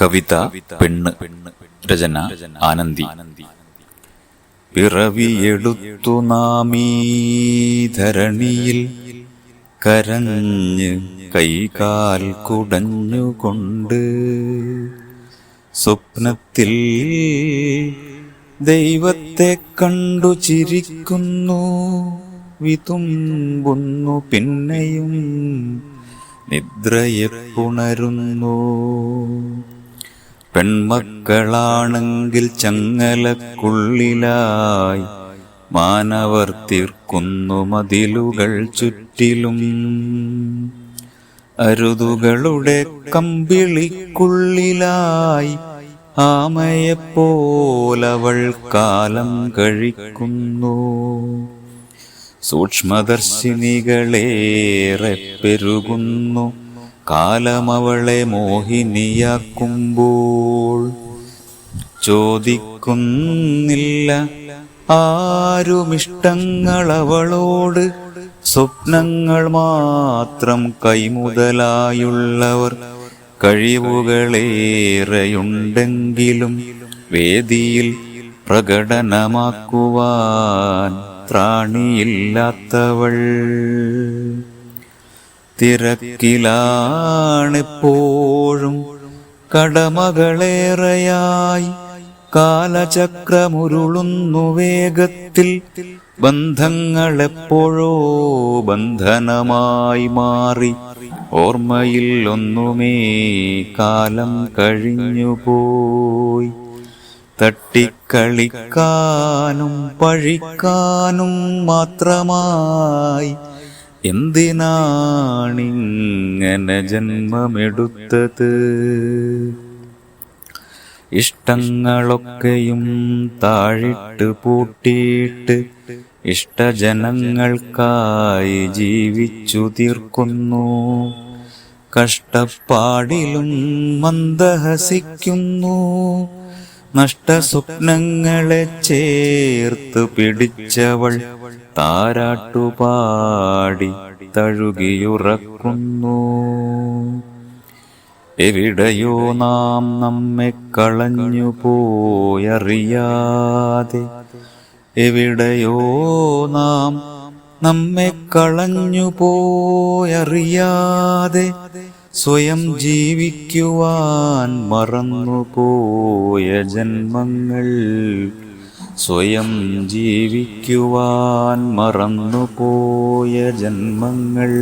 കവിത പെണ്ണ്. രചന ആനന്ദി. പിറവിയെടുത്തു നാമീ ധരണിയിൽ കരഞ്ഞ് കൈകാൽ കുടഞ്ഞുകൊണ്ട് സ്വപ്നത്തിൽ ദൈവത്തെ കണ്ടു ചിരിക്കുന്നു, വിതുമ്പുന്നു, പിന്നെയും നിദ്രയെ പുണരുന്നു. പെൺമക്കളാണെങ്കിൽ ചങ്ങലക്കുള്ളിലായി മാനവർ തീർക്കുന്നു മതിലുകൾ ചുറ്റിലും. അരുതുകളുടെ കമ്പിളിക്കുള്ളിലായി ആമയെപ്പോലവൾ കാലം കഴിക്കുന്നു. സൂക്ഷ്മദർശിനികളേറെ പെരുകുന്നു കാലമവളെ മോഹിനിയാക്കുമ്പോൾ. ചോദിക്കുന്നില്ല ആരുമിഷ്ടങ്ങളവളോട്, സ്വപ്നങ്ങൾ മാത്രം കൈമുതലായുള്ളവർ. കഴിവുകളേറെയുണ്ടെങ്കിലും വേദിയിൽ പ്രകടനമാക്കുവാൻ ത്രാണിയില്ലാത്തവൾ. തിരക്കിലാണെപ്പോഴും കടമകളേറെയായി കാലചക്രമുരുളുന്നു വേഗത്തിൽ. ബന്ധങ്ങളെപ്പോഴോ ബന്ധനമായി മാറി ഓർമ്മയിൽ ഒന്നുമേ കാലം കഴിഞ്ഞുപോയി. തട്ടിക്കളിക്കാനും പഴിക്കാനും മാത്രമായി എന്തിനാണിങ്ങനെ ജന്മമെടുത്തത്? ഇഷ്ടങ്ങളൊക്കെയും താഴിട്ട് പൂട്ടിയിട്ട് ഇഷ്ടജനങ്ങൾക്കായി ജീവിച്ചു തീർക്കുന്നു. കഷ്ടപ്പാടിലും മന്ദഹസിക്കുന്നു. നഷ്ടസ്വപ്നങ്ങളെ ചേർത്ത് പിടിച്ചവൾ താരാട്ടുപാടി തഴുകിയുറക്കുന്നു. എവിടെയോ നാം നമ്മെ കളഞ്ഞു പോയറിയാതെ, എവിടെയോ നാം നമ്മെ കളഞ്ഞു പോയറിയാതെ, സ്വയം ജീവിക്കുവാൻ മറന്നുപോയ ജന്മങ്ങൾ, സ്വയം ജീവിക്കുവാൻ മറന്നുപോയ ജന്മങ്ങൾ.